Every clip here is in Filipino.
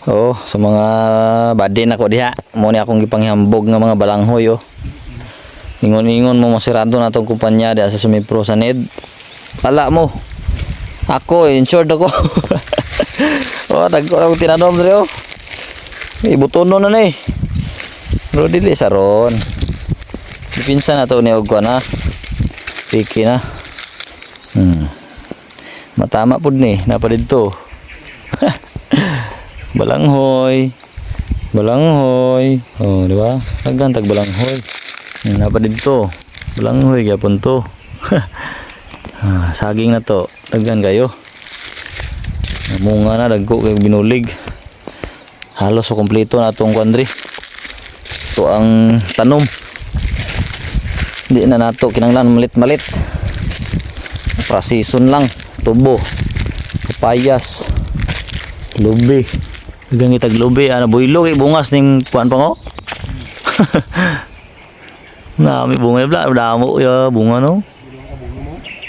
Oh, sa mga badi nako diha, mo ni akong gipanghambog nga mga balanghoy oh. Ingon-ingon mo masirado na tong kumpanya diha sa Sumipro sa NED. Ala mo. Ako insured ako. Oh, dagko ako tinanom diri oh. Ibutono na ni. Bro dili saron. Dipinsa na to ni og na. Piki na. Matama pud ni napa didto. Balanghoy. Balanghoy. Oh, di ba? Daghan tag balanghoy. Napa didto. Balanghoy gyapon to. Saging na to. Daghan kayo. Munga na dagko kay binulig. Halos so kompleto na tong kuandri. To ang tanom. Di na nato kinanglan malit-malit. Para season lang. Tubo. Papayas. Lubi. Dagang itag lubi ana boylo kay bungas ning kuan pa ngo. Nami bunga bla damo ya bunga no.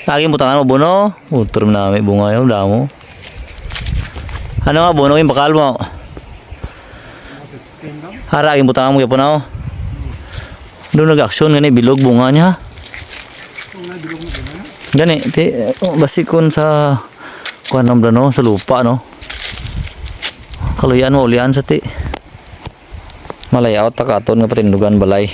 Lagi mo tangan mo bono. Utrom nami bunga yo damo. Ano nga bono yung bakal mo? Haragi mo tangan mo yapon ako. Doon nag-action gani bilog bunga niya. Gani basikon sa kuan nam no sa lupa no. Kaluyan mo ulian sa ti. Malayaw ta katon nga patindugan balay.